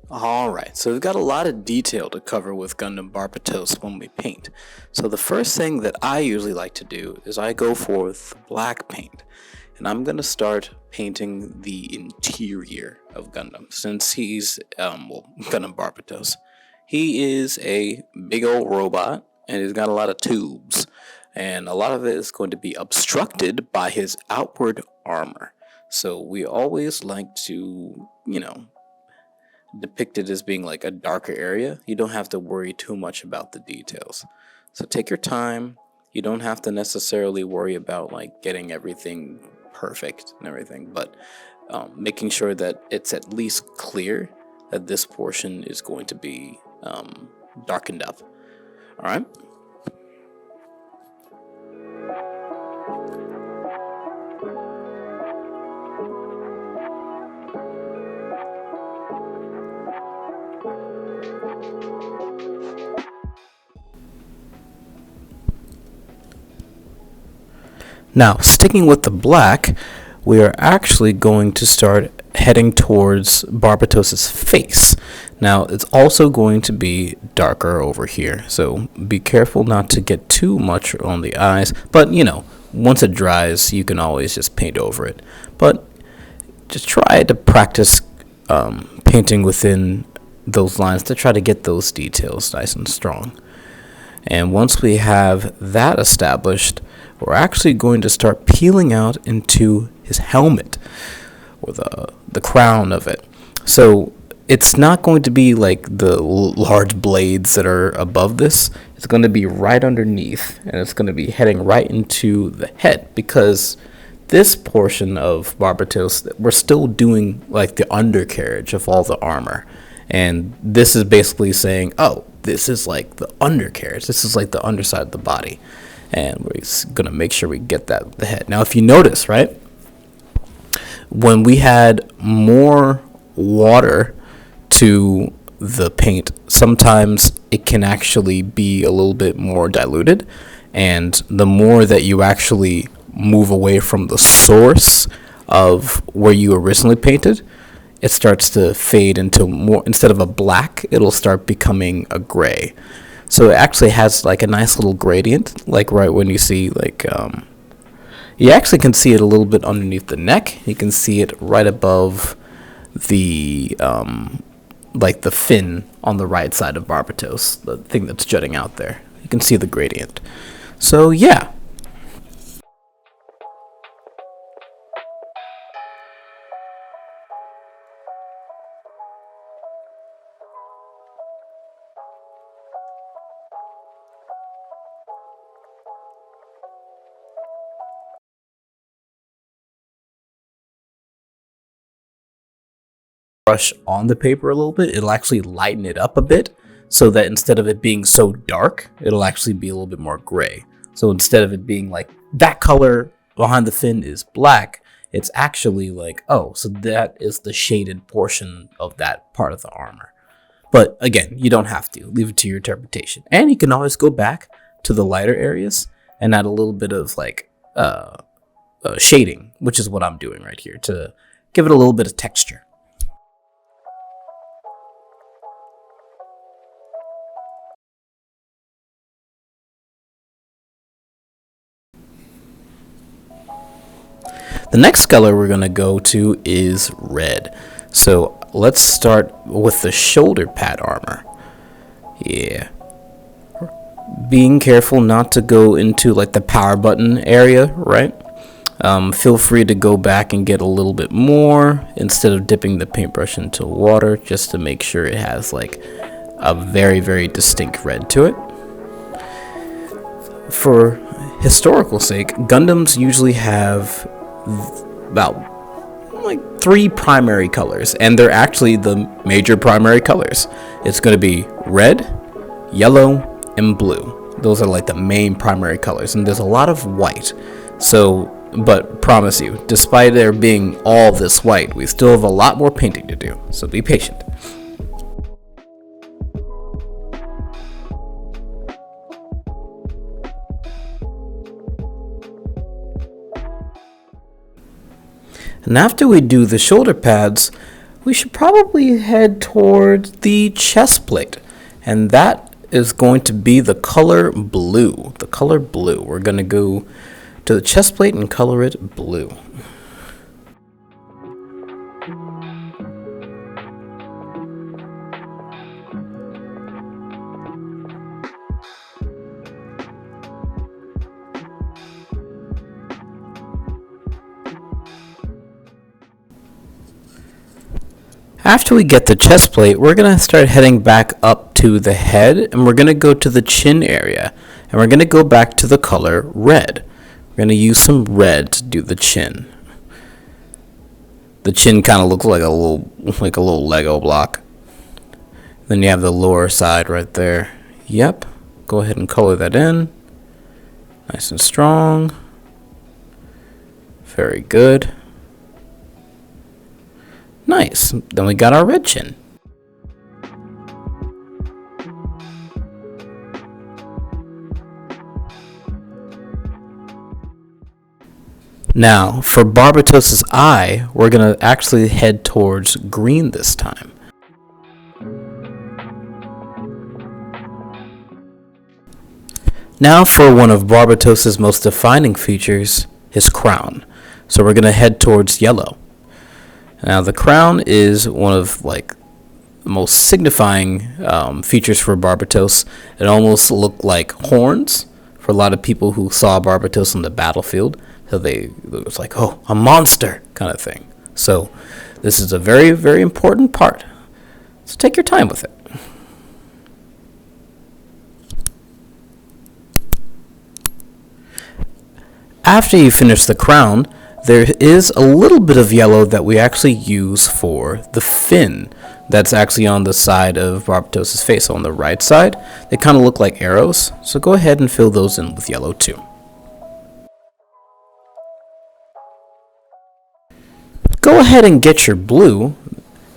Alright, so we've got a lot of detail to cover with Gundam Barbatos when we paint. So the first thing that I usually like to do is I go for with black paint. And I'm going to start painting the interior of Gundam since he's, Gundam Barbatos. He is a big old robot and he's got a lot of tubes. And a lot of it is going to be obstructed by his outward armor. So we always like to, depict it as being like a darker area. You don't have to worry too much about the details. So take your time. You don't have to necessarily worry about like getting everything perfect and everything, but making sure that it's at least clear that this portion is going to be darkened up. All right. Now, sticking with the black, we are actually going to start heading towards Barbatos's face. Now, it's also going to be darker over here, so be careful not to get too much on the eyes. But, once it dries, you can always just paint over it. But just try to practice painting within those lines to try to get those details nice and strong. And once we have that established, we're actually going to start peeling out into his helmet, or the crown of it. So it's not going to be like the large blades that are above this. It's going to be right underneath, and it's going to be heading right into the head, because this portion of Barbatos, we're still doing like the undercarriage of all the armor. And this is basically saying, oh, this is like the undercarriage. This is like the underside of the body. And we're going to make sure we get that with the head. Now, if you notice, right, when we had more water to the paint, sometimes it can actually be a little bit more diluted. And the more that you actually move away from the source of where you originally painted, it starts to fade into more, instead of a black, it'll start becoming a gray. So it actually has like a nice little gradient, like right when you see like, you actually can see it a little bit underneath the neck. You can see it right above the, like the fin on the right side of Barbatos, the thing that's jutting out there. You can see the gradient. So yeah. Brush on the paper a little bit, it'll actually lighten it up a bit, so that instead of it being so dark, it'll actually be a little bit more gray. So instead of it being like that color behind the fin is black, it's actually like, oh, so that is the shaded portion of that part of the armor. But again, you don't have to. Leave it to your interpretation. And you can always go back to the lighter areas and add a little bit of like shading, which is what I'm doing right here to give it a little bit of texture. The next color we're going to go to is red. So let's start with the shoulder pad armor. Yeah. Being careful not to go into like the power button area, right? Feel free to go back and get a little bit more instead of dipping the paintbrush into water, just to make sure it has like a very, very distinct red to it. For historical sake, Gundams usually have about like 3 primary colors, and they're actually the major primary colors. It's going to be red, yellow, and blue. Those are like the main primary colors, and there's a lot of white. So, but promise you, despite there being all this white, we still have a lot more painting to do, so be patient. And after we do the shoulder pads, we should probably head towards the chest plate. And that is going to be the color blue. The color blue. We're going to go to the chest plate and color it blue. After we get the chest plate, we're going to start heading back up to the head, and we're going to go to the chin area, and we're going to go back to the color red. We're going to use some red to do the chin. The chin kind of looks like a little Lego block. Then you have the lower side right there. Yep. Go ahead and color that in. Nice and strong. Very good. Nice. Then we got our red chin. Now, for Barbatos' eye, we're going to actually head towards green this time. Now for one of Barbatos' most defining features, his crown. So we're going to head towards yellow. Now the crown is one of the most signifying features for Barbatos. It almost looked like horns for a lot of people who saw Barbatos on the battlefield. So it was like, oh, a monster kind of thing. So this is a very, very important part. So take your time with it. After you finish the crown, there is a little bit of yellow that we actually use for the fin that's actually on the side of Barbatos' face. So on the right side, they kind of look like arrows. So go ahead and fill those in with yellow too. Go ahead and get your blue,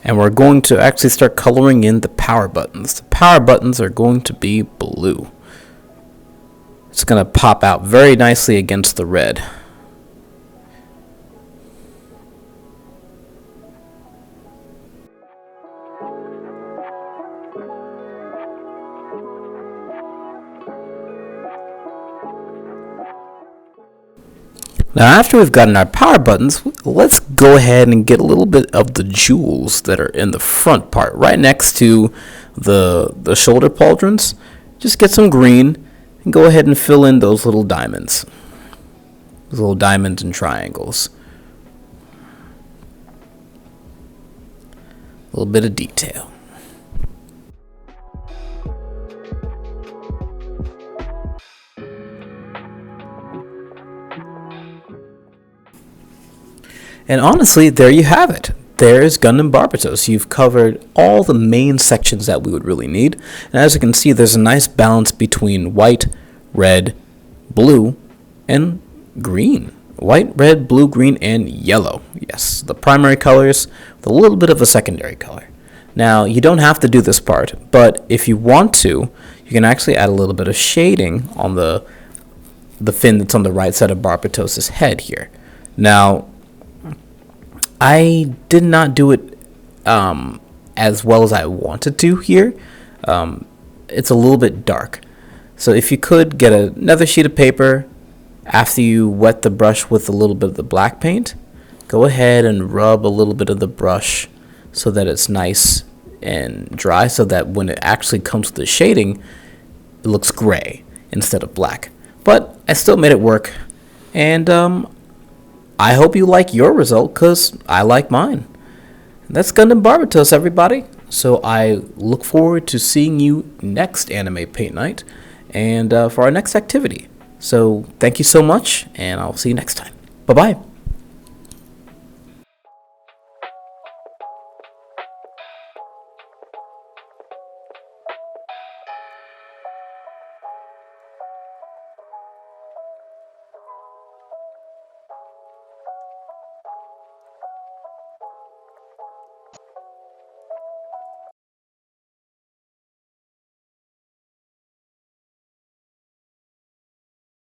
and we're going to actually start coloring in the power buttons. The power buttons are going to be blue. It's going to pop out very nicely against the red. Now after we've gotten our power buttons, let's go ahead and get a little bit of the jewels that are in the front part, right next to the shoulder pauldrons. Just get some green and go ahead and fill in those little diamonds. Those little diamonds and triangles. A little bit of detail. And honestly, there you have it. There's Gundam Barbatos. You've covered all the main sections that we would really need. And as you can see, there's a nice balance between white, red, blue, and green. White, red, blue, green, and yellow. Yes, the primary colors with a little bit of a secondary color. Now, you don't have to do this part, but if you want to, you can actually add a little bit of shading on the fin that's on the right side of Barbatos' head here. Now, I did not do it as well as I wanted to here. It's a little bit dark. So if you could get another sheet of paper after you wet the brush with a little bit of the black paint, go ahead and rub a little bit of the brush so that it's nice and dry, so that when it actually comes to the shading, it looks gray instead of black. But I still made it work, and I hope you like your result, because I like mine. That's Gundam Barbatos, everybody. So I look forward to seeing you next Anime Paint Night and for our next activity. So thank you so much, and I'll see you next time. Bye-bye.